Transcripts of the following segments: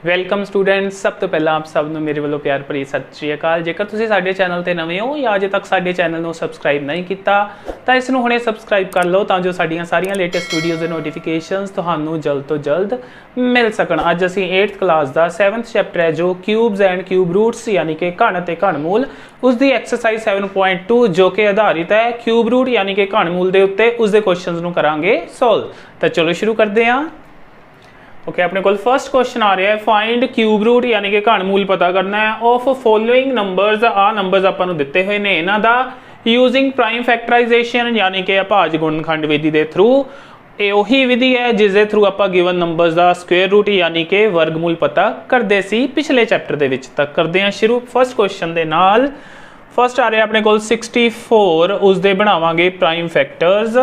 Welcome students. सब तो पहला आप सब मेरे वालों प्यार भरी सत श्री अकाल। जेकर तुसीं साडे चैनल ते नवे हो या अजे तक साडे चैनल नूं सबसक्राइब नहीं किया तो इसनूं हुणे सबसक्राइब कर लो तां जो साडीआं सारियां लेटेस्ट वीडियोज़ दे नोटिफिकेशनस तुहानूं जल्द तो जल्द मिल सकण। अज असीं 8th क्लास का 7th चैप्टर है जो क्यूब्स एंड क्यूब रूट्स यानी कि घन ते घनमूल उसकी एक्सरसाइज 7.2 जो कि आधारित है क्यूब रूट यानी कि घनमूल के उत्ते उसके क्वेश्चन नूं करांगे सॉल्व। तो चलो शुरू करते हैं। ओके अपने को फर्स्ट क्वेश्चन आ रहा है फाइंड क्यूब रूट यानी कि घनमूल पता करना है ऑफ फॉलोइंग नंबर्स। आ नंबर्स आपां दिते हुए ने इन्हां दा यूजिंग प्राइम फैक्टराइजेशन यानी कि भाज गुणनखंड विधि के थ्रू। ये उही विधि है जिस दे थ्रू आपां गिवन नंबर्स का स्क्वेयर रूट यानी कि वर्गमूल पता करते सी पिछले चैप्टर दे विच। तक करते हैं शुरू फर्स्ट क्वेश्चन दे नाल। फर्स्ट आ रहा अपने को 64 उसदे बनावांगे प्राइम फैक्टर्स।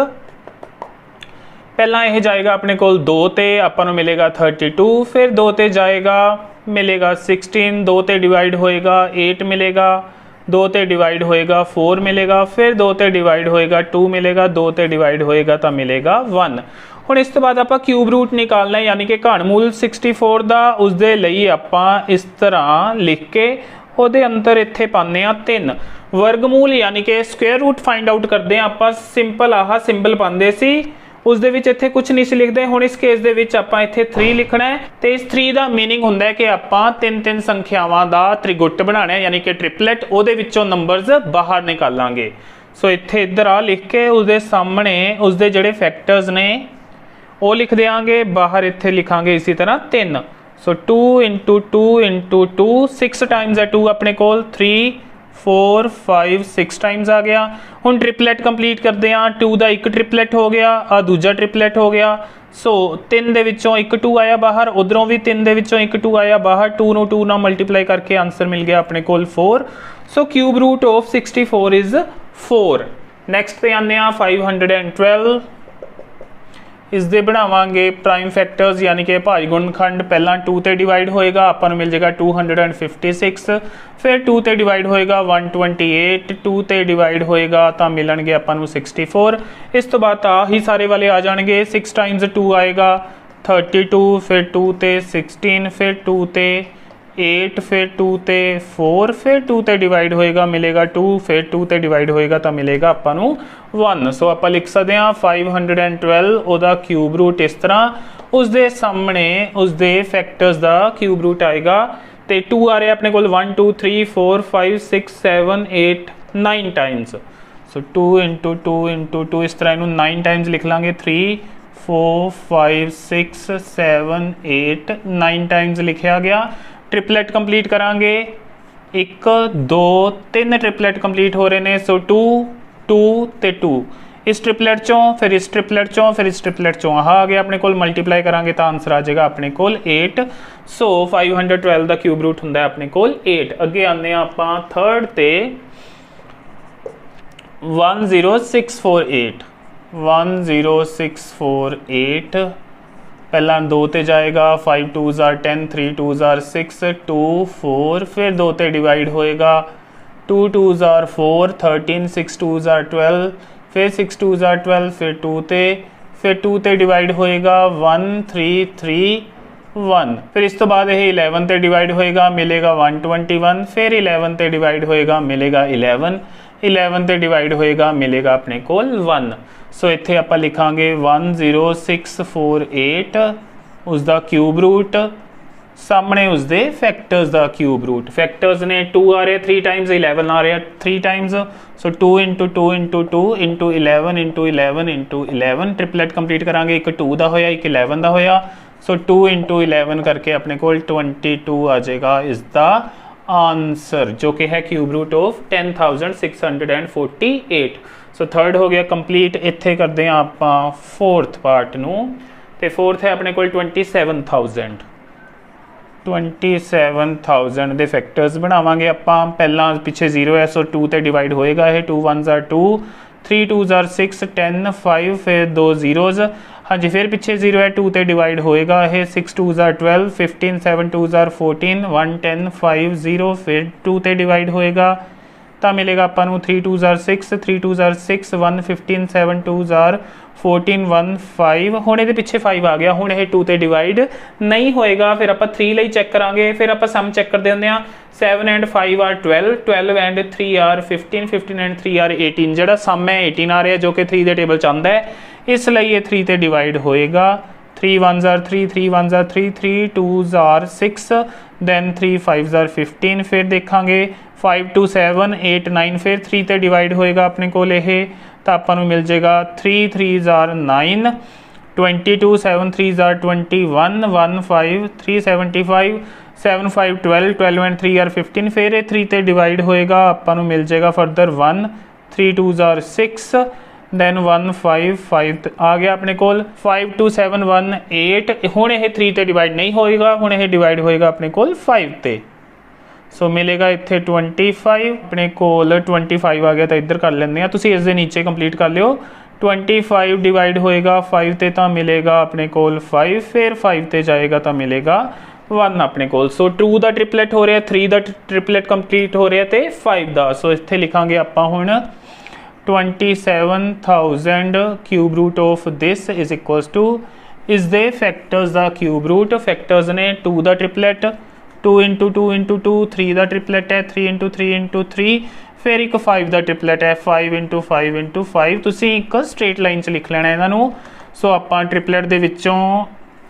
पहला यह जाएगा अपने को 2 ते आपां नूं मिलेगा 32, फिर 2 ते जाएगा मिलेगा 16, 2 ते डिवाइड होएगा 8 मिलेगा, 2 ते डिवाइड होएगा 4 मिलेगा, फिर 2 ते डिवाइड होएगा 2 मिलेगा, 2 ते डिवाइड होएगा तो मिलेगा 1। हुण इस तो बाद आपां क्यूब रूट निकालना है यानी कि घनमूल 64 दा उसदे लई आपां इस तरह लिख के ਉਹਦੇ अंतर इत्थे पाने 3। वर्गमूल यानी कि स्क्वेयर रूट फाइंड आउट करते हैं आपां सिंपल आह सिंबल पाते सी उस दे विच इत्थे कुछ नहीं सी लिखते। हुण इस केस दे विच आपां इत्थे 3 लिखना है तो इस 3 का मीनिंग हुंदा है कि आपां 3 संख्यावां दा त्रिगुट बनाना है यानी कि ट्रिपलेट ਉਹਦੇ ਵਿੱਚੋਂ नंबर्स बाहर निकालांगे। सो इत्थे इधर आ लिख के उसदे सामने उसदे ਜਿਹੜੇ फैक्टर्स ने वो लिख देंगे, बाहर इत्थे लिखांगे इसी तरह 3। सो 2 इंटू 2 इंटू 2 6 टाइम्स है 2 अपने को 3 4 5 6 टाइम्स आ गया। हुण ट्रिपलेट कंप्लीट करते हैं। 2 का एक ट्रिपलेट हो गया, आ दूजा ट्रिपलेट हो गया। सो 3 दे विचों एक 2 आया बाहर, उधरों भी 3 दे विचों एक 2 आया बाहर। 2 नूं 2 नाल मल्टीप्लाई करके आंसर मिल गया अपने को 4। So cube root of 64 is 4। Next पे आने 512 इस दे बनावांगे प्राइम फैक्टर्स यानी कि भाज गुणनखंड। पहला 2 ते डिवाइड होएगा आपां नूं मिल जाएगा 256, फिर 2 ते डिवाइड होएगा 128, 2 ते डिवाइड होएगा तो मिलणगे आपां नूं 64। इस तो बाद ही सारे वाले आ जाएंगे। 6 टाइम्स 2 आएगा 32, फिर 2 ते 16, फिर 2 ते 8, फिर 2 ते 4, फिर 2 ते डिवाइड होएगा मिलेगा 2, फिर 2 ते डिवाइड होएगा तो मिलेगा आपां नूं 1। सो आपां लिख सकते हैं 512 ਉਹਦਾ क्यूब रूट इस तरह उसके सामने उसके फैक्टर्स का क्यूब रूट आएगा तो 2 आ रहा अपने को 1 2 3 4 5 6 7 8 9 टाइम्स। सो 2 इंटू 2 इंटू 2 इस तरह इनू 9 टाइम्स लिख लाँगे। 3 4 5 6 7 8 9 टाइम्स लिखा गया। ट्रिपलेट कंप्लीट करांगे 1 2 3 ट्रिपलेट कंप्लीट हो रहे हैं। सो 2 2 ते 2 इस ट्रिपलेट चों, फिर इस ट्रिपलेट चों, फिर इस ट्रिपलेट चों आ गया अपने को मल्टीप्लाई करांगे तो आंसर आ जाएगा अपने को 8। सो 512 का क्यूब रूट हुंदा है अपने को 8। अगे आने आपां थर्ड ते 10648 10648 पहला 2 ते जाएगा 5 2s are 10, 3 2s are 6, 2 4, फिर 2 ते डिवाइड होएगा 2 2s are 4 13, 6 2s are 12, फिर 6 2s are 12, फिर 2 ते, फिर 2 ते डिवाइड होएगा 1 3 3 1, फिर इस तो बाद यह 11 ते डिवाइड होएगा मिलेगा 121, फिर 11 ते डिवाइड होएगा मिलेगा 11, 11 ते डिवाइड होएगा मिलेगा अपने को 1। सो इत्थे आपां लिखांगे 10648 उसका क्यूब रूट सामने उसके फैक्टर्स का क्यूब रूट। फैक्टर्स ने 2 आ रहे 3 टाइम्स, 11 आ रहा 3 टाइम्स। सो 2 into 2 into 2 into 11 into 11 into 11 triplet complete करांगे। एक 2 का होया, एक 11 का होया। सो 2 इंटू 11 करके अपने को 22 आ जाएगा इसका आंसर जो कि है cube root of 10648। So third हो गया कंप्लीट। इत्थे करते हैं आप फोर्थ पार्ट नूं ते फोर्थ है अपने को 27,000 दे फैक्टर्स बनावांगे आपां। पहला पिछे 0 है सो 2 ते डिवाइड होएगा ये 2 1s are 2, 3 2s are 6 10 5, फिर 2 zeros। हाँ जी फिर पिछे 0 है 2 ते डिवाइड होएगा ये 6 2s are 12, 15 7 2s are 14, 1 10 5 0, फिर 2 ते डिवाइड होएगा तो मिलेगा आपां नूं 3 2s are 6, 3 2s are 6, 1 15 7 2s are 14 1 5 ਹੁਣ ਇਹਦੇ ਪਿੱਛੇ 5 ਆ ਗਿਆ, ਹੁਣ ਇਹ 2 ਤੇ ਡਿਵਾਈਡ ਨਹੀਂ ਹੋਏਗਾ। ਫਿਰ ਆਪਾਂ 3 ਲਈ ਚੈੱਕ ਕਰਾਂਗੇ, ਫਿਰ ਆਪਾਂ ਸਮ ਚੈੱਕ ਕਰਦੇ ਹੁੰਦੇ ਆ। 7 and 5 are 12, 12 and 3 are 15, 15 and 3 are 18। ਜਿਹੜਾ ਸਮ ਹੈ 18 ਆ ਰਿਹਾ ਜੋ ਕਿ 3 ਦੇ ਟੇਬਲ ਚ ਆਉਂਦਾ ਹੈ, ਇਸ ਲਈ ਇਹ 3 ਤੇ ਡਿਵਾਈਡ ਹੋਏਗਾ। 3 1s are 3, 3 1s are 3, 3 2s are 6, then 3 5s are 15। ਫਿਰ ਦੇਖਾਂਗੇ 5 2 7 8 9, ਫਿਰ 3 ਤੇ ਡਿਵਾਈਡ ਹੋਏਗਾ ਆਪਣੇ ਕੋਲ ਇਹ, ਤਾਂ ਆਪਾਂ ਨੂੰ ਮਿਲ ਜਾਏਗਾ 3 3s are 9, 22 7 3s are 21, 1 5 3 75, 7 5 12, 12 and 3 are 15। ਫਿਰ ਇਹ 3 ਤੇ ਡਿਵਾਈਡ ਹੋਏਗਾ, ਆਪਾਂ ਨੂੰ ਮਿਲ ਜਾਏਗਾ ਫਰਦਰ 1 3 2s are 6, then 1 5 5 ਆ ਗਿਆ ਆਪਣੇ ਕੋਲ। 5 2 7 1 8, ਹੁਣ ਇਹ 3 ਤੇ ਡਿਵਾਈਡ ਨਹੀਂ ਹੋਏਗਾ, ਹੁਣ ਇਹ ਡਿਵਾਈਡ ਹੋਏਗਾ ਆਪਣੇ ਕੋਲ 5 ਤੇ। ਸੋ ਮਿਲੇਗਾ ਇੱਥੇ 25, ਆਪਣੇ ਕੋਲ 25 ਆ ਗਿਆ, ਤਾਂ ਇੱਧਰ ਕਰ ਲੈਂਦੇ ਆ, ਤੁਸੀਂ ਇਸ ਦੇ ਨੀਚੇ ਕੰਪਲੀਟ ਕਰ ਲਿਓ। 25 ਡਿਵਾਈਡ ਹੋਏਗਾ 5 ਤੇ, ਤਾਂ ਮਿਲੇਗਾ ਆਪਣੇ ਕੋਲ 5, ਫਿਰ 5 ਤੇ ਜਾਏਗਾ ਤਾਂ ਮਿਲੇਗਾ 1 ਆਪਣੇ ਕੋਲ। ਸੋ 2 ਦਾ ਟ੍ਰਿਪਲੇਟ ਹੋ ਰਿਹਾ, 3 ਦਾ ਟ੍ਰਿਪਲੇਟ ਕੰਪਲੀਟ ਹੋ ਰਿਹਾ ਤੇ 5 ਦਾ। ਸੋ ਇੱਥੇ ਲਿਖਾਂਗੇ ਆਪਾਂ ਹੁਣ 27,000 cube root of this is equals to इस दे फैक्टर्स दा क्यूब रूट। फैक्टर्स ने 2 दा ट्रिपलेट, 2 इंटू 2 इंटू 2, 3 दा ट्रिपलेट है 3 इंटू 3 इंटू 3, फिर एक 5 दा ट्रिपलेट है 5 इंटू 5 इंटू 5। तुसीं एक स्ट्रेट लाइन च लिख लेना इन्हां नूं। सो आपां ट्रिपलेट दे विच्चों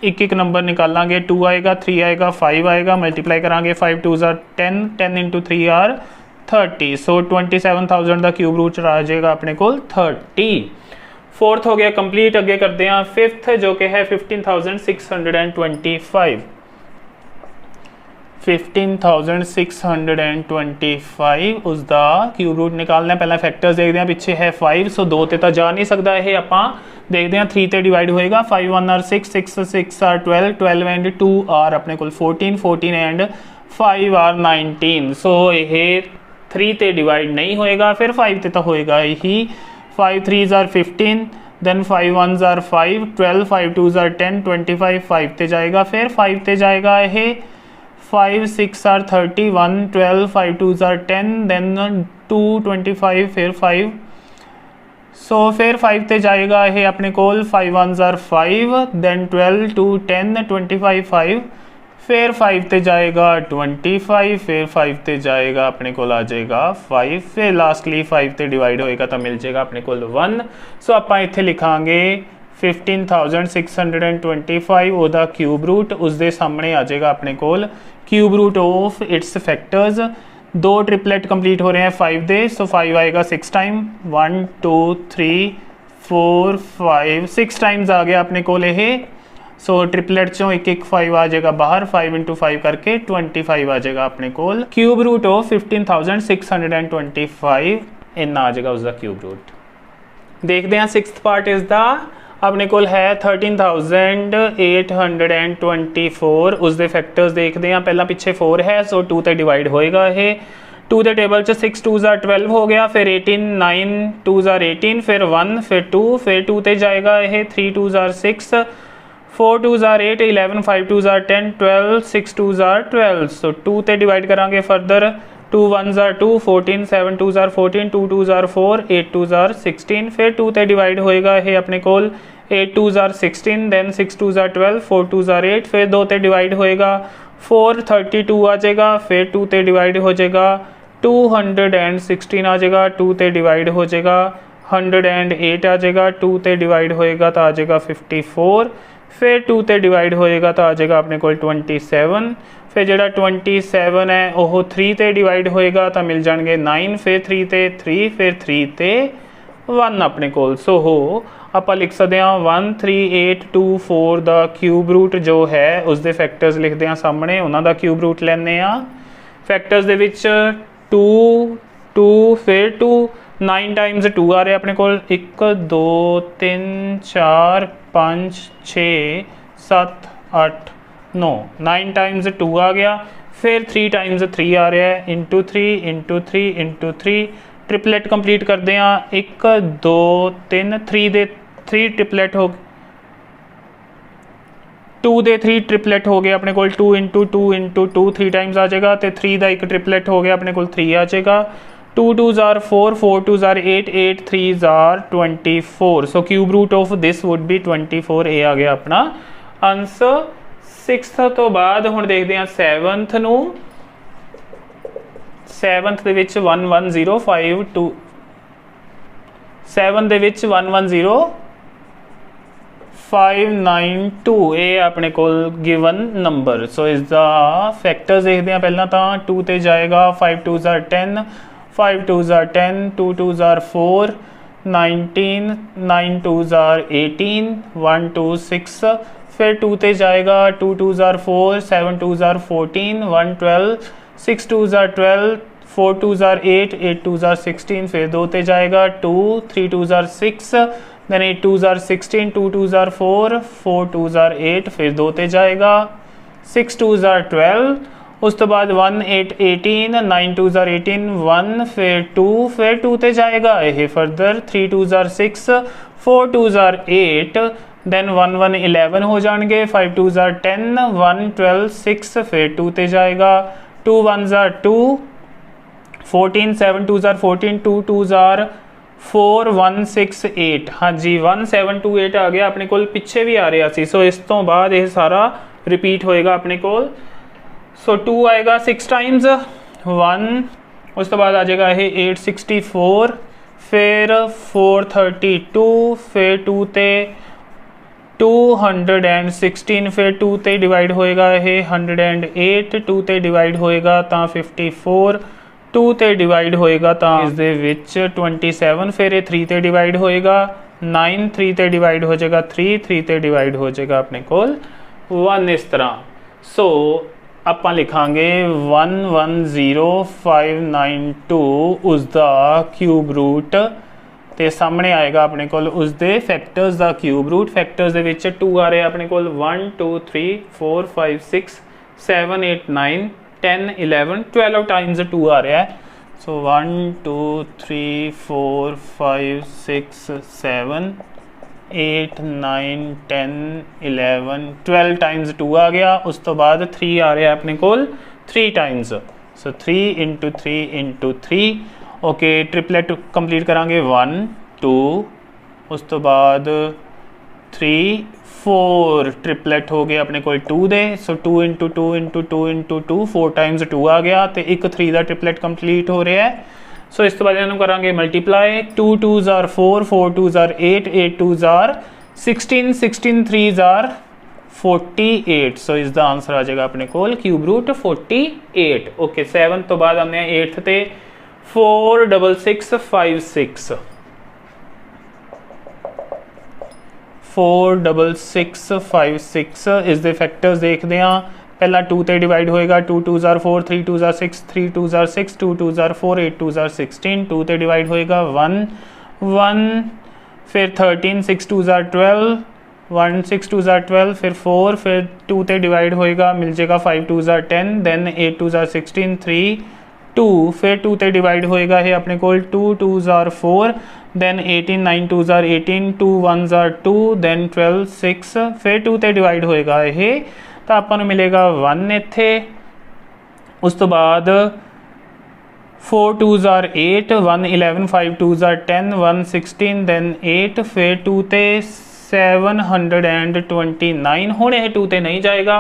एक एक नंबर निकालांगे, 2 आएगा 3 आएगा 5 आएगा, मल्टीप्लाई करांगे 5 2s are 10, 10 इंटू 3 are 30। सो 27,000 का क्यूब रूट आ जाएगा अपने को 30। फोर्थ हो गया कंप्लीट। अगे करते हैं फिफ्थ जो कि है 15,625। 15,625 उसका क्यूब रूट निकालना है। पहला फैक्टर्स देखते हैं, पिछे है 5, सो 2 ते तो जा नहीं सकता ये। आप देखते हैं 3 ते डिवाइड होएगा। 5 1 are 6, 6 6 are 12, 12 and 2 are अपने को 14, 14 and 5 are 19। सो ये 3 ते डिवाइड नहीं होएगा, फिर 5 ते तो होएगा ही। 5 3s are 15, then 5 1s are 5, 12 5 2s are 10, 25 5 ते जाएगा, फिर 5 ते जाएगा ये। 5 6 are 31, 12 5 2s are 10, then 2 25, फिर 5। सो फिर 5 ते जाएगा ये अपने को। 5 1s are 5, then 12 2 10 25 5, फिर 5 ते जाएगा 25, फिर 5 ते जाएगा अपने को आ जाएगा 5, फिर लास्टली 5 ते डिवाइड होएगा तो मिल जाएगा अपने को 1। सो आप इत्थे लिखांगे 15,625 ओदा क्यूब रूट, उसके सामने आ जाएगा अपने को cube root of its factors. 2 triplet complete हो रहे हैं 5 दे, सो 5 आएगा 6 टाइम, 1 2 3 4 5 6 टाइम्स आ गया अपने को ये। सो ट्रिपलेट चों एक एक 5 आ जाएगा बाहर, 5 इंटू 5 करके 25 आ जाएगा अपने को। क्यूब रूट ऑफ 15,625 इन्ना आ जाएगा उसका क्यूब रूट। देखते हैं सिक्स्थ पार्ट इज द अपने को है 13,824। उसके फैक्टर्स देखते हैं, पहला पिछे 4 है, सो 2 ते डिवाइड होएगा ये। 2 के टेबल 6 2s are 12 हो गया, फिर 18 9 2s are 18, फिर 1 फिर 2, फिर 2 ते जाएगा ये। 3 2s are 6, 4 2s are 8, 11 5 2s are 10, 12 6 2s are 12। सो 2 ते डिवाइड करांगे further. 2 1s are 2, 14 7 2s are 14, 2 2s are 4, 8 2s are 16, फिर 2 ते डिवाइड होएगा ये अपने को। 8 2s are 16, then 6 2s are 12, 4 2s are 8, फिर 2 ते डिवाइड होएगा। 4 32 आ जाएगा, फिर 2 ते डिवाइड हो जाएगा। 216 आ जाएगा, 2 ते डिवाइड हो जाएगा। 108 आ जाएगा, 2 ते डिवाइड होएगा तो आ जाएगा 54, फिर 2 ते डिवाइड होएगा तो आ जाएगा अपने को 27। फिर जो 27 है वह 3 ते डिवाइड होएगा तो मिल जाएंगे 9, फिर 3 ते 3, फिर 3 ते 1 अपने को। सो हो आप लिख सकते हैं 13824 का क्यूब रूट जो है उसके फैक्टर्स लिखते हैं सामने, उन्होंने क्यूब रूट लेने फैक्टर्स दे विच 2 2 फिर 2 9 टाइम्स 2 आ रहा अपने को। 1 2 3 4 5 6 7 8 9 9 टाइम्स 2 आ गया, फिर 3 टाइम्स 3 आ रहा है, into 3 into 3 into 3। Triplet complete करते हैं 1 2 3 3 दे 3 ट्रिपलेट हो 2 दे 3 ट्रिपलेट हो गए अपने को। 2 इंटू 2 इंटू 2 3 टाइम्स आ जाएगा, तो 3 का एक ट्रिपलेट हो गया अपने को 3 आ जाएगा। 2 2s are 4, 4 2s are 8, 8 3s are 24. So cube root of this would be 24. ये आ गया अपना आंसर। 6th तो बाद हुण देखते हैं 7th नूं। 7th ਦੇ ਵਿੱਚ 11052 7 ਦੇ ਵਿੱਚ 110592 ਇਹ ਆਪਣੇ ਕੋਲ गिवन नंबर। सो इसका फैक्टर्स देखते हैं। पहला तो 2 ਤੇ जाएगा 5 2s are 10, 5 2s are 10, 2 2s are 4, 19, 9 2s are 18, 1 2 6। फिर 2 ਤੇ जाएगा 2 2s are 4, 7 2s are 14, 1 12, 6 2s are 12, 4 2s are 8, 8 2s are 16। फिर 2 ਤੇ जाएगा 2, 3 2s are 6, then 8 2s are 16, 2 2s are 4, 4 2s are 8। फिर 2 ਤੇ जाएगा 6 2s are 12, उस तो बाद 1 8 18, 9 2s are 18, 1 फिर 2, फिर 2 ਤੇ जाएगा ये further 3 2s are 6, 4 2s are 8, then 1 1 11 हो जाएंगे, 5 2s are 10, 1 12 6। फिर 2 ਤੇ जाएगा 2 1s are 2, 14, 7 2s are 14, 2 2s are 4, 1 6 8। हाँ जी 1728 आ गया अपने कोल, पिछे भी आ रहा सी। सो इस तो बाद ये सारा रिपीट होएगा अपने कोल। सो 2 आएगा 6 टाइम्स 1, उस तो बाद आ जाएगा ये 864, फिर 432, फिर 2 ते 216, फिर 2 ते डिवाइड होएगा ये 108, 2 ते डिवाइड होएगा तो 54, 2 ते डिवाइड होएगा तो इस दे विच 27, फिर ये 3 ते डिवाइड होएगा 9, 3 ते डिवाइड हो जाएगा 3, 3 ते डिवाइड हो जाएगा अपने कोल 1 इस तरह। सो ਆਪਾਂ ਲਿਖਾਂਗੇ 110592 ਉਸਦਾ ਕਿਊਬ ਰੂਟ ਤੇ ਸਾਹਮਣੇ ਆਏਗਾ ਆਪਣੇ ਕੋਲ ਉਸਦੇ ਫੈਕਟਰਸ ਦਾ ਕਿਊਬ ਰੂਟ। ਫੈਕਟਰਸ ਦੇ ਵਿੱਚ 2 ਆ ਰਿਹਾ ਆਪਣੇ ਕੋਲ 1 2 3 4 5 6 7 8 9 10 11 12 ਟਾਈਮਸ 2 ਆ ਰਿਹਾ ਹੈ। ਸੋ 1 2 3 4 5 6 7 8 9 10 11 12 टाइम्स 2 आ गया। उस तो बाद 3 आ रहा है अपने कोल 3 टाइम्स। सो 3 into 3 into 3। Okay triplet complete करांगे 1 2, उस तो बाद 3 4 ट्रिपलेट हो गया अपने कोल 2 दे। सो 2 इंटू 2 इंटू 2 इंटू 2 4 टाइम्स 2 आ गया तो एक 3 का ट्रिपलेट कंप्लीट हो रहा है। सो इस तो बाद इन्हों करांगे multiply 2 2s are 4, 4 2s are 8, 8 2s are 16, 16 3s are 48। सो इसका आंसर आ जाएगा अपने कोल क्यूब रूट 48। ओके 7 तो बाद आने 8th ते 4 6 6 5 6 4 6 6 5 6 इस दे फैक्टर्स देखते हैं। पहला 2 ते डिवाइड होएगा 2 2s are 4, 3 2s are 6, 3 2s are 6, 2 2s are 4, 8 2s are 16। 2 ते डिवाइड होएगा 1 1, फिर 13 6 2s are 12, 1 6 2s are 12, फिर 4, फिर 2 ते डिवाइड होएगा मिल जाएगा 5 2s are 10, then 8 2s are 16, 3 2, फिर 2 ते डिवाइड होएगा ये अपने कोल 2 2s are 4, then 18 9 2s are 18, 2 1s are 2, then 12 6, फिर 2 ते डिवाइड होएगा ये तो ਆਪਾਂ ਨੂੰ ਮਿਲੇਗਾ 1 ਇੱਥੇ। ਉਸ ਤੋਂ ਬਾਅਦ 4 2s are 8, 1 11, 5 2s are 10, 1 16, then 8, फिर 2 ਤੇ 729। ਹੁਣ ਇਹ 2 ਤੇ नहीं जाएगा।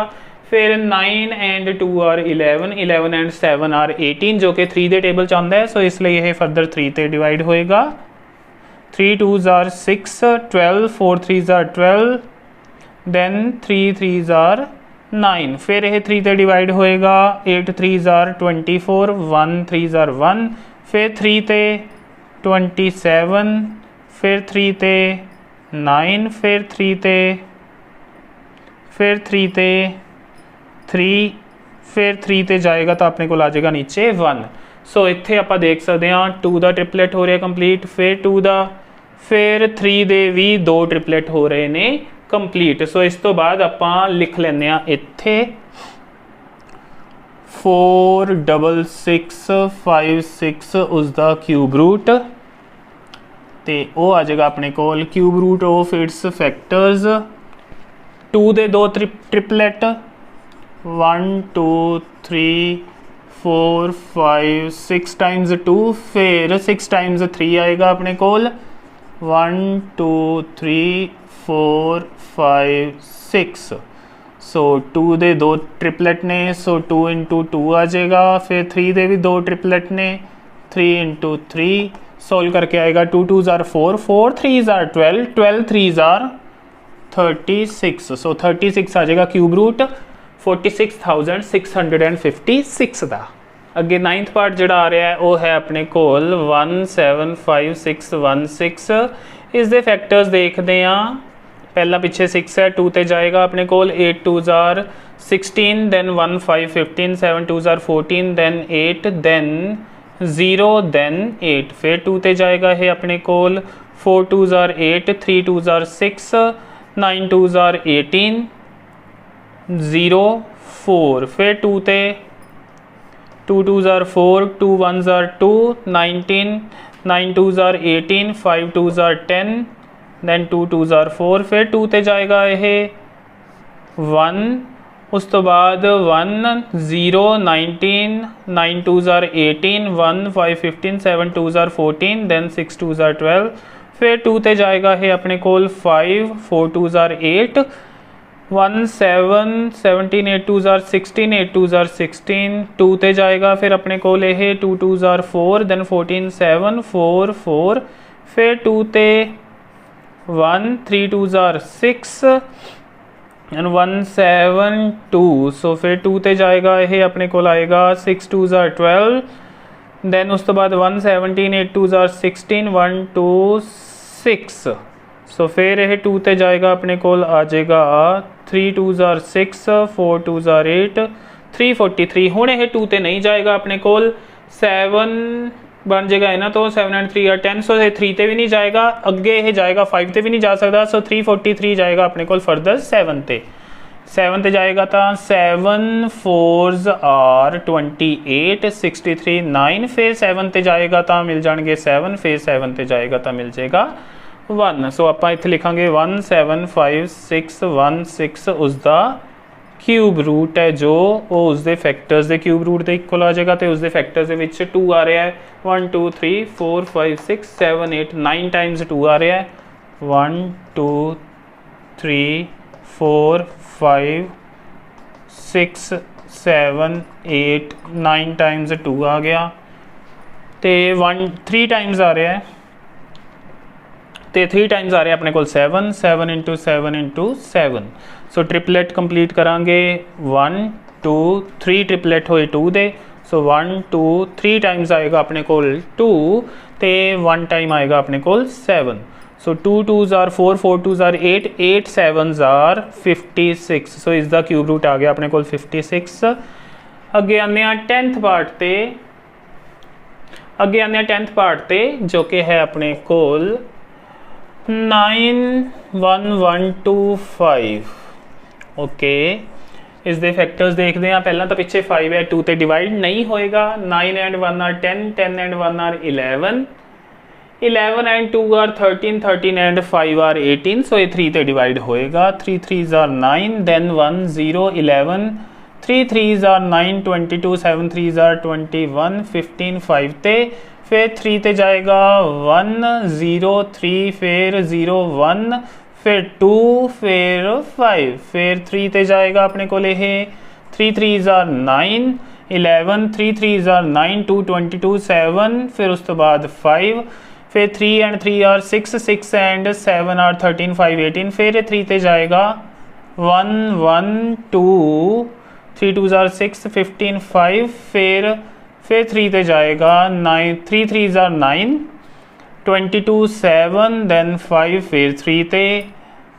फिर 9 and 2 are 11, 11 and 7 are 18 जो कि 3 ਦੇ ਟੇਬਲ 'ਚ ਆਉਂਦਾ ਹੈ। ਸੋ ਇਸ ਲਈ ਇਹ ਫਰਦਰ 3 ਤੇ ਡਿਵਾਈਡ ਹੋਏਗਾ। 3 2s are 6, 12, 4 3s are 12, then 3 3s are 9, फिर यह 3 ते डिवाइड होएगा 8 3s are 24, 1 3s are 1, फिर 3 ते 27, फिर 3 ते 9, फिर 3 ते 3, फिर 3 ते जाएगा तो अपने को आ जाएगा नीचे 1। सो इत्थे आप देख सकते हैं 2 का ट्रिपलेट हो रहा कंप्लीट, फिर 2 का, फिर 3 दे भी 2 ट्रिपलेट हो रहे ने कंप्लीट। सो इस तो बाद आप लिख लें इत्थे 4 6 6 5 6 उसका क्यूब रूट तो वह आ जाएगा अपने कोल cube root of its factors. 2 दे 2 ट्रिपलेट 1 2 3 4 5 6 टाइम्स 2 फिर 6 टाइम्स 3 आएगा अपने कोल 1 2 3 4 5 6। सो 2 दे 2 ट्रिपलेट ने, सो 2 इंटू 2 आ जाएगा। फिर 3 दे भी 2 ट्रिपलेट ने, 3 इंटू 3 सोल्व करके आएगा 2 2 ज़ार 4 4 3 ज़ार 12 12 3 ज़ार 36। सो 36 आ जाएगा क्यूब रूट 46,656 का। अगे 9th पार्ट जड़ा आ रहा है वो है अपने कोल 175616। इस दे फैक्टर्स देखते हैं। पहला पिछे 6 है, 2 ते जाएगा अपने कोल 8 2 ज़ार 16, देन 1 5 15, 7 2 ज़ार 14, देन 8, देन 0, देन 8। फिर 2 ते जाएगा है अपने कोल 4 2 ज़ार 8, 3 2 ज़ार 6, 9 2 ज़ार 18, 0 4। फिर 2 ते 2 2 ज़ार 4, 2 1 ज़ार 2, 19, 9 2 ज़ार 18, 5 2 ज़ार 10, दैन 2 2 ज़ार 4। फिर 2 ते जाएगा यह 1, उस तो बाद 1 0 19, 9 2 ज़ार 18, 1 5 15, 7 2 ज़ार 14, दैन 6 2 ज़ार 12। फिर 2 ते जाएगा है अपने कोल 5 4 2 ज़ार 8, 1 7 17, 8 2 ज़ार 16, 8 2 ज़ार 16। 2 ते जाएगा फिर अपने कोल यह 2 2 ज़ार 4, दैन 14 7 4 4। फिर 2 ते 1 3 2 ज़ार 6 एंड 1 7 2। सो फिर 2 ते जाएगा यह अपने कोल आएगा 6 2 ज़ार 12, दैन उस तो बाद 1 17, 8 2 ज़ार 16, 1 2 6। सो फिर यह 2 ते जाएगा अपने कोल आ जाएगा 3 2 ज़ार 6, 4 2 ज़ार 8, 343। हूँ यह 2 ते नहीं जाएगा अपने कोल 7 बन जाएगा है ना, तो 7 एंड 3 are 10। सो 3 ते भी नहीं जाएगा, अगे यह जाएगा 5 ते भी नहीं जा सकता। सो 343 जाएगा अपने कोल फर्दर 7 ते। 7 ते जाएगा तो 7 4s are 28, 63 9। फिर 7 ते जाएगा तो मिल जाएंगे 7, फिर 7 ते जाएगा तो मिल जाएगा 1। सो आप इत्थे लिखांगे 175616 उसका क्यूब रूट है जो वो उसके फैक्टर्स के क्यूब रूट के इक्वल आ जाएगा। तो उसके फैक्टर्स के विच 2 आ रहा है 1 2 3 4 5 6 7 8 9 टाइम्स 2 आ रहा है 1 2 3 4 5 6 7 8 9 टाइम्स 2 आ गया। तो 3 टाइम्स आ रहा है, तो 3 टाइम्स आ रहा है अपने को 7 7 इंटू 7 इंटू 7। सो ट्रिपलेट कंप्लीट करांगे 1 2 3 ट्रिपलेट होए 2 दे। सो 1 2 3 टाइम्स आएगा अपने को 2, तो 1 टाइम आएगा अपने को 7। सो 2 2 ज़ार 4, 4 2 ज़ार 8, 8 7 ज़ार 56। सो इसका क्यूब रूट आ गया अपने को 56। अगे आने 10th पार्ट ते, अगे आने 10th पार्ट ते जो कि है अपने कोल 91125। ओके, इस दे फैक्टर्स देखते हैं। पहला तो पिछे 5 है, 2 ते डिवाइड नहीं होएगा। 9 and 1 are 10, 10 and 1 are 11, 11 and 2 are 13, 13 and 5 are 18। So ये 3 ते डिवाइड होएगा। 3 3 आर 9, देन 1 0 11, 3 3 आर 9 22, 7 3 आर 21, 15 5 ते। फिर 3 ते जाएगा 1 0 3, फिर 0 1, फिर 2, फिर 5। फिर 3 ते जाएगा अपने को ले 3 3 आर 9 11, 3 3 आर 9 2 22 7, फिर उस तो बाद 5। फिर 3 एंड 3 आर 6, 6 एंड 7 आर 13 5 18। फिर 3 ते जाएगा 1 1 2, 3 2 आर 6 15 5। फिर 3 ते जाएगा 9 3 3 आर 9 22 7, देन 5। फिर 3 ते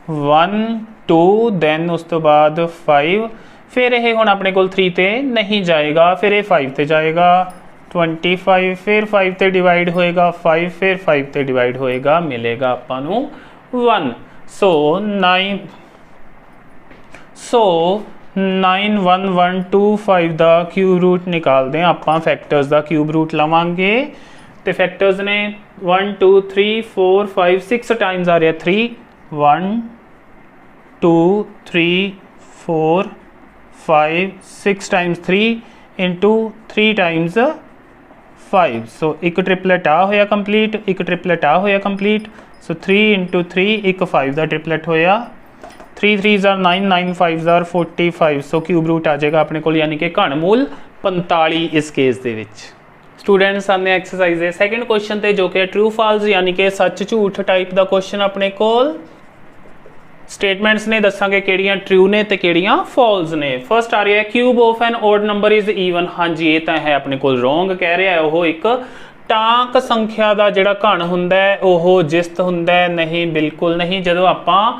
1 2, देन उस तो बाद 5। फिर यह हुण अपने को 3 ते नहीं जाएगा, फिर ये 5 ते जाएगा 25। फिर 5 ते डिवाइड होएगा 5, फिर 5 ते डिवाइड होएगा, मिलेगा आपां नूं 1। सो 91125 का क्यूब रूट निकालते हैं आपां। फैक्टर्स का क्यूब रूट लवांगे तो फैक्टर्स ने 1 2 3 4 5 6 टाइम्स आ रहा है 3, 1 2 3 4 5 6 टाइम्स 3 इंटू 3 टाइम्स 5, सो एक ट्रिपलेट आ होया कंप्लीट, एक ट्रिपलेट आ होया कंप्लीट, सो 3 इंटू 3 एक 5 का ट्रिपलेट होया, 3 3 जार 9, 9 5 जार 45, सो क्यूब रूट आ जाएगा अपने को, यानी कि घनमूल 45 इस केस दे विच। स्टूडेंट्स आने एक्सरसाइज है सैकेंड क्वेश्चन ते जो कि ट्रू फॉल्स यानी कि सच झूठ टाइप का क्वेश्चन अपने कोल स्टेटमेंट्स ने दसांगे किहड़ियां ट्रू ने ते किहड़ियां फॉल्स ने। फर्स्ट आ रहा है cube of an odd number is even. हाँ जी ये तो है अपने कोल रोंग कह रहा है, वो एक टांक संख्या का जिहड़ा घन हुंदा है वो जिस्त हुंदा है, नहीं बिल्कुल नहीं। जदों आपां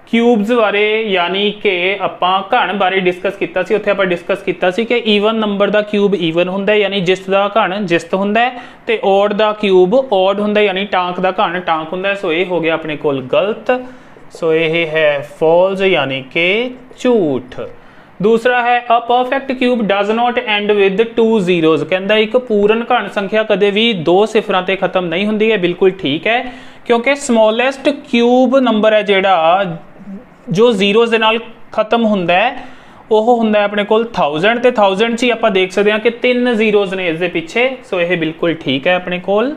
क्यूब्स बारे यानी कि आपां घन बारे डिस्कस किया सी, उत्थे आपां डिस्कस किया सी कि ईवन नंबर का क्यूब ईवन हुंदा है यानी जिस्त का घन जिस्त हुंदा है, ते ऑड का क्यूब ऑड हुंदा है यानी टांक का घन टांक हुंदा है। सो ये हो गया अपने कोल गलत, सो ये है फॉल्स यानी कि झूठ। दूसरा है a perfect cube does not and with 2 zeros. कहता एक पूर्ण घन संख्या कदे भी 2 सिफरां ते खत्म नहीं हुंदी है, बिल्कुल ठीक है, क्योंकि स्मॉलेस्ट क्यूब नंबर है जिहड़ा जो जीरोज दे नाल खत्म हुंदा है वो हुंदा है अपने कोल 1000, ते 1000 च ही आपां देख सकते हैं कि 3 जीरोज ने इस दे पिछे। सो ये बिल्कुल ठीक है अपने कोल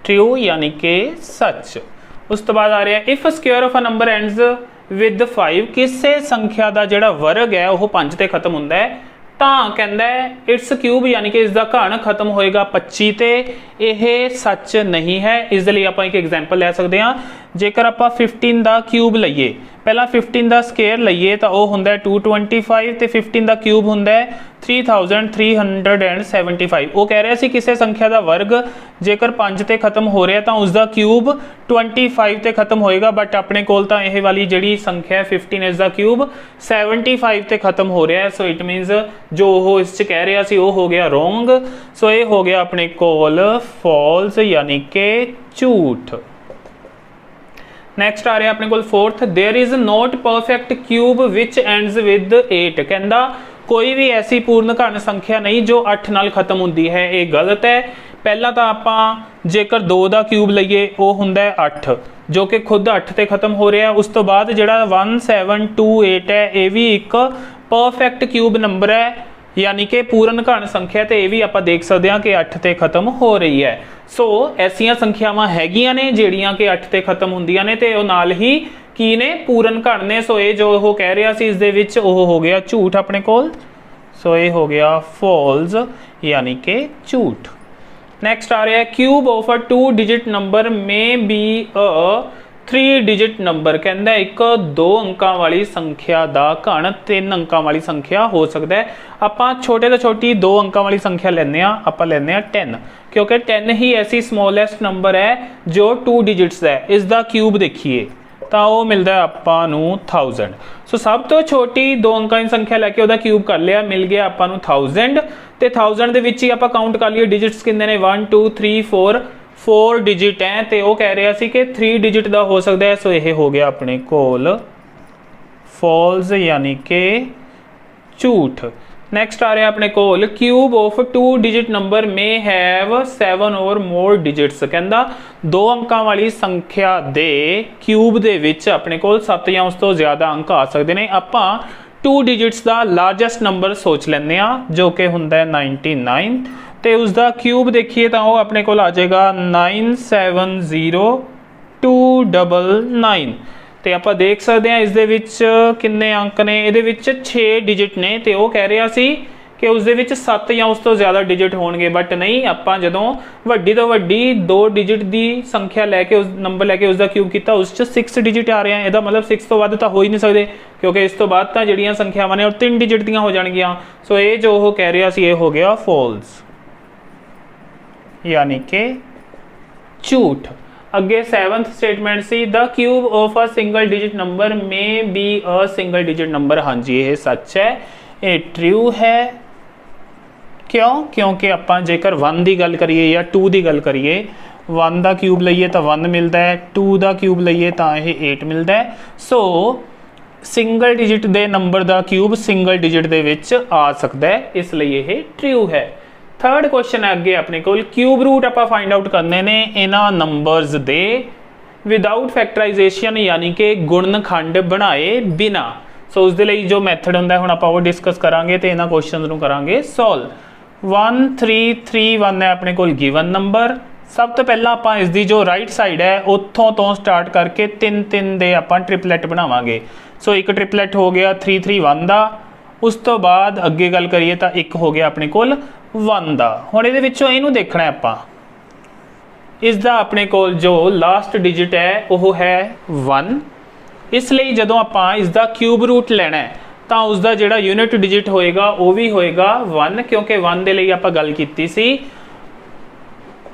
ट्रू यानी कि सच। उस तो बाद आ रहा है if square of a number ends with 5, किसी संख्या का जिहड़ा वर्ग है वह 5 ते खत्म हुंदा है, तां कहंदा है इट्स क्यूब यानी कि इसका घन खत्म होएगा 25 ते। यह सच नहीं है। इस लिए आप एक एग्जाम्पल ले सकते हैं, जेकर आप 15 का क्यूब लईए, पहला 15 का स्केयर लईए तो वह हुंदा है 225 ते 15 का क्यूब हुंदा है 3375। वो कह रहा सी किसी संख्या का वर्ग जेकर 5 ते खत्म हो रहा तो उसका क्यूब 25 ते खत्म होएगा, बट अपने कोल तां यह वाली जिहड़ी संख्या है 15 इसका क्यूब 75 ते खत्म हो रहा है। सो इट मीनस जो वो इस कह रहा सी वो हो गया रोंग। सो ये हो गया अपने कोल फॉल्स यानी कि झूठ। नैक्सट आ रहा है अपने कोल fourth, there is not perfect cube which ends with 8। कहता कोई भी ऐसी पूर्ण घन संख्या नहीं जो 8 नाल खत्म होती है, ये गलत है। पहला तो आपां जेकर 2 का क्यूब लईए वो हुंदा है 8 जो कि खुद 8 ते खत्म हो रहा है। उस तो बाद जिहड़ा 1728 है ये भी एक परफेक्ट क्यूब नंबर है यानी कि पूर्ण घन संख्या, तो यह भी आप देख सकते हैं कि 8 ते खत्म हो रही है। सो ऐसियां संख्यावां हैगियां ने जिहड़ियां कि 8 ते खत्म हुंदियां ने ते नाल ही की ने पूर्ण घन ने। सो ये जो वो कह रहा सी इस दे विच वो हो गया झूठ अपने कोल। सो ये हो गया फॉल्स यानी कि झूठ। नैक्सट आ रहा है cube of a 2 digit number may be a 3 digit number. कहता एक 2 अंकों वाली संख्या का घन 3 अंकों वाली संख्या हो सकता है। आपां छोटे तो छोटी 2 अंकों वाली संख्या लेने आप लेने 10, क्योंकि 10 ही ऐसी स्मॉलेस्ट नंबर है जो 2 डिजिट्स है। इसका क्यूब देखिए तो वो मिलता है आपां नूं 1000। सो सब तो छोटी 2 अंकों की संख्या लैके उसका क्यूब कर लिया, मिल गया आपां नूं 1000। ते 1000 दे विच ही आपां काउंट कर लिए डिजिट्स कितने ने 1 2 3 4 डिजिट है, तो वह कह रहा सी कि 3 डिजिट का हो सकता है। सो यह हो गया अपने कोल फॉल्स यानी कि झूठ। नैक्सट आ रहा है अपने कोल क्यूब ऑफ 2 डिजिट नंबर में हैव 7 और मोर डिजिट्स। कहता 2 अंकों वाली संख्या दे क्यूब दे विच अपने कोल 7 या उस तो ज़्यादा अंक आ सकते हैं। आपां 2 डिजिट्स का लार्जेस्ट नंबर सोच लेने जो कि हुंदा है 99, तो उसका क्यूब देखिए तो वह अपने को आ जाएगा 970299। तो आप देख सकते हैं इस दे विच किन्ने अंक ने, ये 6 डिजिट ने, तो वह कह रहा सी कि उस दे विच 7 या उस तो ज़्यादा डिजिट होणगे, बट नहीं। आपां जदों वड्डी तो वड्डी 2 डिजिट की संख्या लैके उस नंबर लैके उसका क्यूब किया उस 6 डिजिट आ रहे हैं। इसका मतलब 6 तो वध तो हो ही नहीं सकते, क्योंकि इस तो बाद तो जिहड़ियां संख्यावां ने 3 डिजिट दियां हो जाणगियां। सो ये जो वो कह रहा सी ये हो गया फॉल्स यानी कि झूठ। अगे 7th statement see the cube of a single digit number may be a single digit number. हाँ जी ये सच है, ये ट्रू है। क्यों? क्योंकि आपां जेकर 1 की गल करिए या 2 की गल करिए, 1 का क्यूब लईए तो 1 मिलता है, 2 का क्यूब लईए तो यह 8 मिलता है। सो सिंगल डिजिट के नंबर का क्यूब सिंगल डिजिट दे विच आ सकता है, इसलिए यह ट्रू है। थर्ड क्वेश्चन है अगे अपने को क्यूब रूट आप फाइंड आउट करने ने इन्हां नंबर्स दे विदाउट फैक्टराइजेशन यानी कि गुणनखंड बनाए बिना। सो उसके लिए जो मैथड होंगे हुण आपां वो डिस्कस करांगे तो इन्हां क्वेश्चन नूं करांगे सॉल्व। 1331 है अपने कोल गिवन नंबर। सब तो पहला आपां इसकी जो राइट साइड है उत्थों तो स्टार्ट करके 3 दे आपां ट्रिपलेट बनावांगे। सो एक ट्रिपलेट हो गया 331 का, उस तो बाद अगे गल करिए तो एक हो गया अपने कोल 1 का। हुण इहदे विचों इहनूं देखना है आपां, इसका अपने कोल जो लास्ट डिजिट है वह है 1। इसलिए जदों आपां इसका क्यूब रूट लेना है तो उसका जिहड़ा यूनिट डिजिट होएगा वह भी होएगा 1, क्योंकि 1 के लिए आपां गल कीती सी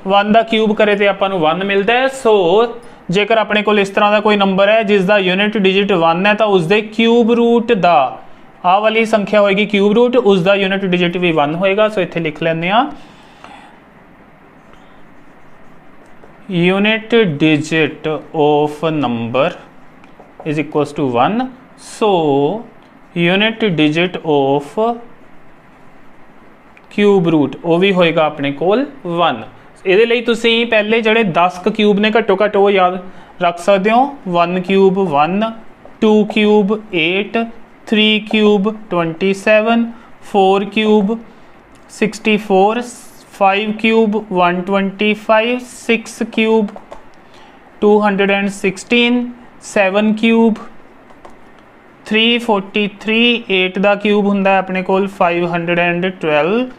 1 का क्यूब करे तो आपां नूं 1 मिलता है। सो जेकर अपने कोल इस तरह का कोई नंबर है जिसका यूनिट डिजिट 1 है तो उसके क्यूब रूट का आ वाली संख्या होएगी क्यूब रूट, उसका यूनिट डिजिट भी 1 होएगा। सो इत्थे लिख लैंदे आ unit digit of number is equals to 1। So unit digit of cube root वो भी होएगा अपने कोल 1। ये लिए तुसी पहले जड़े 10 क्यूब ने घट्टो घट्ट वो याद रख सकते हो। 1 cube 1, 2 cube 8, 3 cube 27, 4 cube 64, 5 cube 125, 6 cube 216, 7 cube 343, 8 का क्यूब हुंदा अपने कोल 512,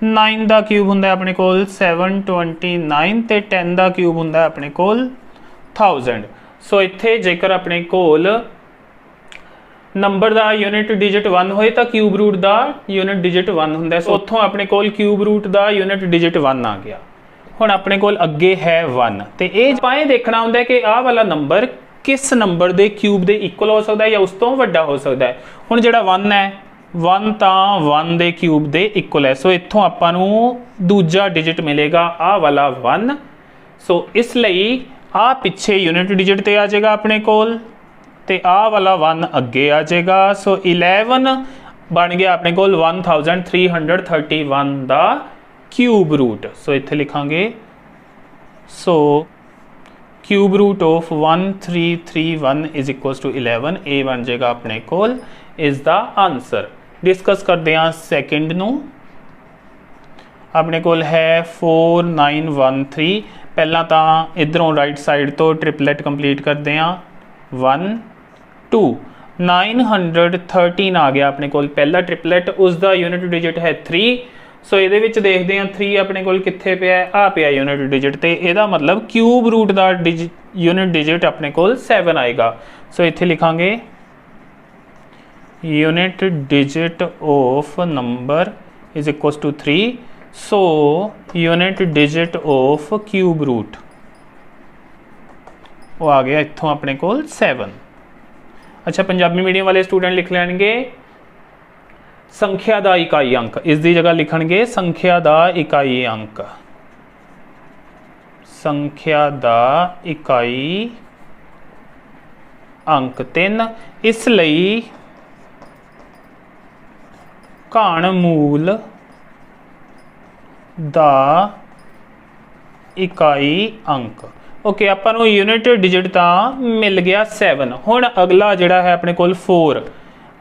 9 का क्यूब हुंदा अपने कोल 729 ते 10 का क्यूब हुंदा अपने कोल 1000। सो इत्थे जेकर अपने कोल नंबर का यूनिट डिजिट 1 होए तो क्यूब रूट का यूनिट डिजिट 1 हुंदा। सो उत्थों अपने कोल क्यूब रूट का यूनिट डिजिट 1 आ गया। हुण अपने कोल अगे है 1 ते ये पाए देखना हुंदा कि आह वाला नंबर किस नंबर के क्यूब के इक्वल हो सकता है या उस तो वड्डा हो सकता है। हुण जिहड़ा 1 है 1 तो 1 के क्यूब के इक्वल है। सो इत्थों आपां नूं दूजा डिजिट मिलेगा आ वाला 1। सो इसलिए आ पिछे यूनिट डिजिट ते आ जाएगा अपने कोल ते आ वाला 1 अगे आ जाएगा। सो 11 बन गया अपने कोल 1331 का क्यूब रूट। सो इत्थे लिखांगे so cube root of 1331 is equals to 11। ए बन जाएगा अपने कोल इज द आंसर। डिस्कस करते हैं सैकेंड नूं। अपने कोल है 4913। पहला तो इधरों राइट साइड तो ट्रिपलेट कंप्लीट करते हैं 1 2 913 आ गया अपने कोल पहला ट्रिपलेट, उसका यूनिट डिजिट है 3। सो ये देखते हैं 3 अपने कोल कित्थे पिया है, आ पिया यूनिट डिजिट ते ਇਹਦਾ मतलब क्यूब रूट का यूनिट डिजिट अपने कोल 7 आएगा। सो इत्थे लिखांगे unit digit of number is equals to 3। So unit digit of cube root वो आ गया इत्थों अपने कोल 7। अच्छा पंजाबी मीडियम वाले स्टूडेंट लिख लेंगे संख्या का इकाई अंक, इसकी जगह लिखणगे संख्या का इकाई अंक। संख्या का इकाई अंक 3। इसलिए घन मूल दा इकाई अंक। ओके आपां यूनिट डिजिट तो मिल गया 7। हुण अगला जिहड़ा है अपने कोल 4,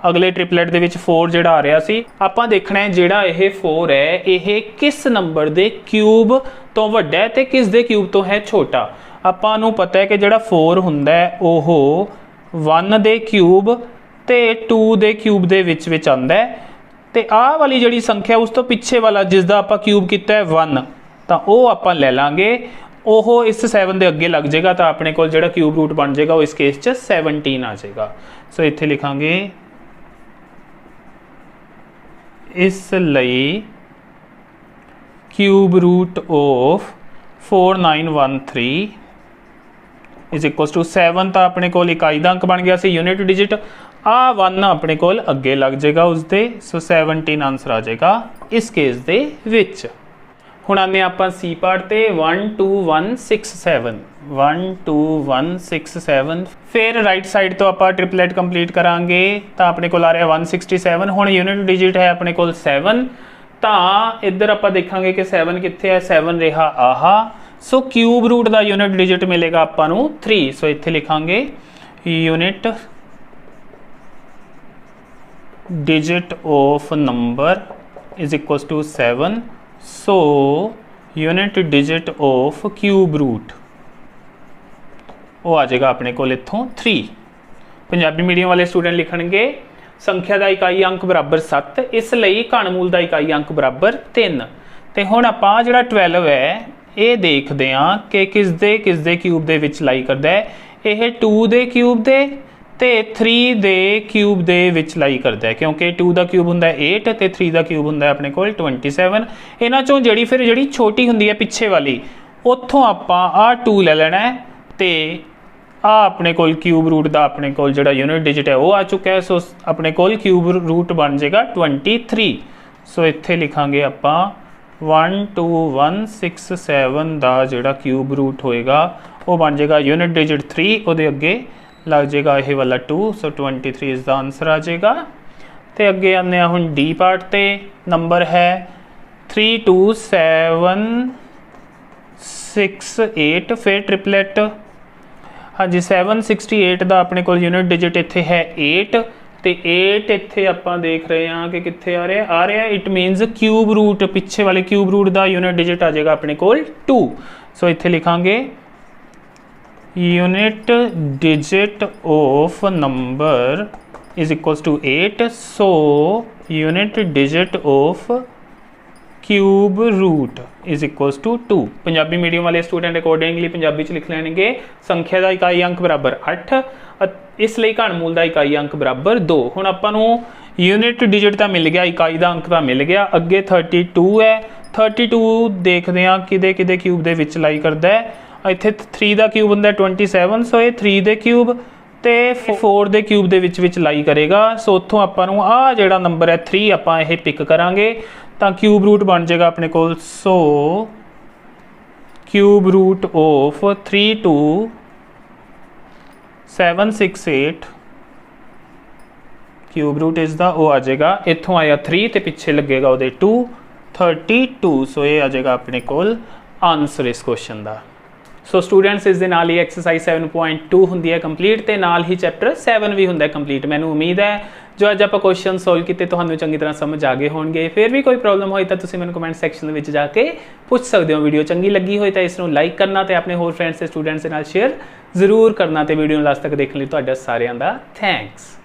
अगले ट्रिपलेट दे विच 4 जिहड़ा आ रहा सी आपां देखना है जिहड़ा यह 4 है यह किस नंबर के क्यूब तो वड्डा है ते किस दे क्यूब तो है छोटा। आपां नूं पता है कि जिहड़ा 4 हुंदा है ओह 1 दे क्यूब ते 2 दे क्यूब दे विच आंदा है ते आ वाली जिहड़ी संख्या उस तो पिछे वाला जिसका आपां क्यूब कीता है 1 तो वह आपां ले लांगे, ओह इस 7 के अगे लग जाएगा तो अपने कोल जिहड़ा क्यूब रूट बन जाएगा वो इस केस च 17 आ जाएगा। सो इत्थे लिखांगे इसलिए cube root of 4913 is equals to 7 तो अपने कोल इकाई का अंक बन गया सी यूनिट डिजिट, आ 1 अपने कोल अगे लग जाएगा उसके। सो 17 आंसर आ जाएगा इस केस दे विच। हुण आने आपां सी पार्ट ते 12167 12167। फिर राइट साइड तो आपां ट्रिपलेट कंप्लीट करांगे तो अपने कोल आ रहा 167। हुण यूनिट डिजिट है अपने कोल 7 तो इधर आपां देखांगे कि 7 कित्थे है, 7 रहा आहा। सो क्यूब रूट का यूनिट डिजिट मिलेगा आपां नूं 3। सो इत्थे लिखांगे unit digit of number is equals to 7, so unit digit of cube root वो आ जाएगा अपने को इत्थों 3। पंजाबी मीडियम वाले स्टूडेंट लिखणगे संख्या का इकाई अंक बराबर 7, इसलिए घनमूल का इकाई अंक बराबर 3। तो हुण आपां जिहड़ा 12 है ये देखते हैं कि किसदे क्यूब दे विच लाई करदा है। यह 2 दे क्यूब दे ते 3 दे क्यूब दे विच लाई करदा है, क्योंकि 2 का क्यूब हुंदा है 8 ते 3 का क्यूब हुंदा है अपने कोल 27। इन्हां चों जिहड़ी फिर जिहड़ी छोटी हुंदी है पिछे वाली उत्थों आपां आ 2 ले लेना है ते आ अपने कोल क्यूब रूट का अपने कोल जिहड़ा यूनिट डिजिट है वो आ चुका है। सो अपने कोल क्यूब रूट बन जाएगा 23। सो इत्थे लिखांगे आपां 12167 का जिहड़ा क्यूब रूट होएगा वो बन जाएगा यूनिट डिजिट 3, उहदे अगे लग जाएगा यह वाला 2। सो 23 इस दा आंसर आ जाएगा। तो अगे आने हुण डी पार्ट ते नंबर है 32768, फिर ट्रिपलेट। हाँ जी 768 का अपने को यूनिट डिजिट इत्थे है 8, तो 8 इत्थे आपां देख रहे हैं कि कित्थे आ रहा है इट मीनस क्यूब रूट, पिछे वाले क्यूब रूट का यूनिट डिजिट आ जाएगा अपने को 2। सो इत्थे लिखांगे unit digit of number is equals to 8, so unit digit of cube root is equals to 2। Punjabi medium वाले स्टूडेंट अकॉर्डिंगली पंजाबी च लिख लेंगे संख्या का इकाई अंक बराबर 8, इसलिए घनमूल का इकाई अंक बराबर 2। हुण आपां नूं यूनिट डिजिट तो मिल गया, इकाई का अंक तो मिल गया, अगे 32 है। 32 देखते हैं कि क्यूब दे विच लाई करदा है। इत्थे 3 का क्यूब हुंदा 27, सो ये 3 दे क्यूब ते 4 दे क्यूब दे विच लाई करेगा। सो उत्थों आपां नूं आ जिहड़ा नंबर है 3 आपां यह पिक करांगे तो क्यूब रूट बन जाएगा अपने को। So cube root of 32768 cube root is दा वो आ जाएगा, इत्थों आया 3 तो पिछे लगेगा वो 2, 32। सो ये आ जाएगा अपने को आंसर इस क्वेश्चन का। सो स्टूडेंट्स इस दे नाल ही एक्सरसाइज 7.2 होंदी है कंप्लीट, ते नाल ही चैप्टर 7 भी होंदा है कंप्लीट। मैनूं उम्मीद है जो अज आप क्वेश्चन सोल्व किए तुहानूं चंगी तरह समझ आ गए होणगे। फिर भी कोई प्रॉब्लम होई तो तुसीं मैनूं कमेंट सैक्शन में जाके पूछ सकते हो। वीडियो चंगी लगी होई तो इसनूं लाइक करना ते अपने होर फ्रेंड्स ते स्टूडेंट्स दे नाल शेयर जरूर करना, ते वीडियो लास्ट तक देखने लई तुहाडा सारिआं दा थैंक्स।